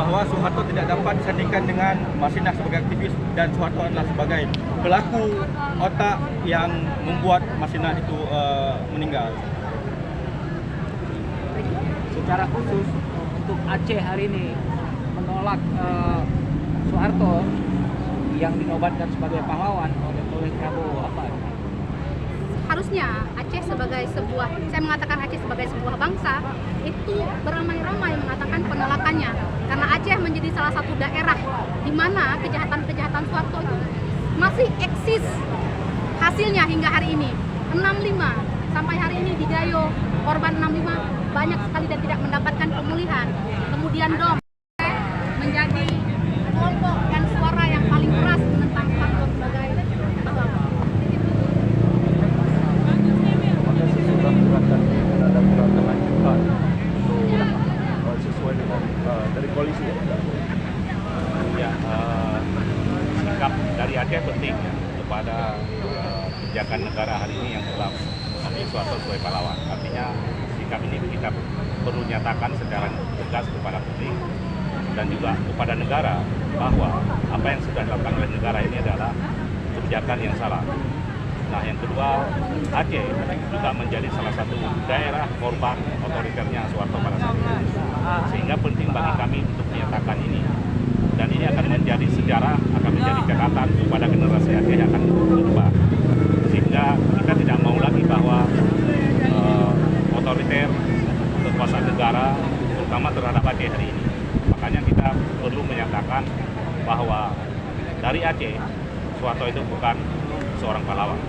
bahwa Soeharto tidak dapat disandingkan dengan Masina sebagai aktivis dan Soeharto adalah sebagai pelaku otak yang membuat Masina itu meninggal. Secara khusus untuk Aceh hari ini menolak Soeharto yang dinobatkan sebagai pahlawan oleh Prabowo apa? Harusnya Aceh sebagai sebuah, saya mengatakan Aceh sebagai sebuah bangsa itu beramai-ramai mengatakan penolakannya, karena Aceh menjadi salah satu daerah di mana kejahatan-kejahatan Soeharto itu masih eksis hasilnya hingga hari ini. 65 sampai hari ini di Gayo korban 65 banyak sekali dan tidak mendapatkan pemulihan. Kemudian DOM menjadi kelompok dan suara yang paling keras menentang Soeharto sebagai pahlawan. Gerakan lanjutan untuk sesuai dengan dari koalisi ya. Sikap dari Aceh penting ya, kepada penjagaan negara hari ini yang telah memilih Soeharto sebagai pahlawan. Artinya sikap ini kita perlu nyatakan secara tegas kepada publik dan juga kepada negara bahwa apa yang sudah dilakukan oleh negara ini adalah kebijakan yang salah. Nah, yang kedua, Aceh juga menjadi salah satu daerah korban otoriternya Soeharto pada saat itu. Sehingga penting bagi kami untuk menyatakan ini. Dan ini akan menjadi sejarah, akan menjadi catatan kepada generasi Aceh yang akan berubah. Sehingga kita tidak mau lagi bahwa otoriter, kekuasaan negara, terutama terhadap Aceh hari ini. Makanya kita perlu menyatakan bahwa dari Aceh, Soeharto itu bukan seorang pahlawan.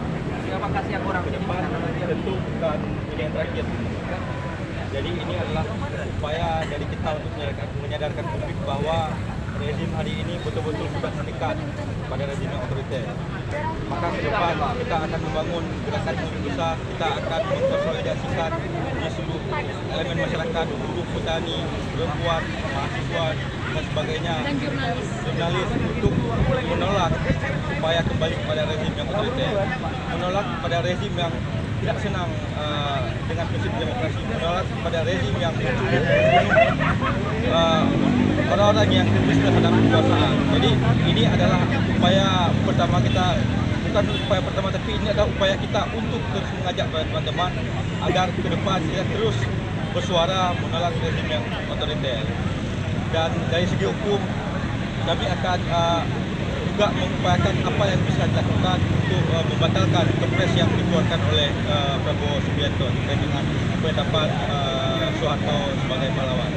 Terima kasih yang orang ke depan tentu bukan ini yang terakhir. Jadi ini adalah upaya dari kita untuk menyadarkan publik bahwa rezim hari ini betul-betul sudah mendekat pada rezim yang otoriter. Maka ke depan kita akan membangun gerakan yang besar, kita akan mengkonsolidasikan di seluruh elemen masyarakat, buruh, petani, perempuan, mahasiswa dan sebagainya, Dan jurnalis untuk menolak supaya kembali kepada rezim yang otoriter, menolak pada rezim yang tidak senang dengan prinsip demokrasi, menolak pada rezim yang orang-orang yang kritis terhadap kekuasaan. Jadi ini adalah upaya pertama kita, bukan upaya pertama, tapi ini adalah upaya kita untuk terus mengajak teman-teman agar ke depan kita terus bersuara menolak rezim yang otoriter. Dan dari segi hukum kami akan juga mengupayakan apa yang bisa dilakukan untuk membatalkan kepres yang dikeluarkan oleh Prabowo Subianto terkait dengan penetapan Soeharto sebagai pahlawan.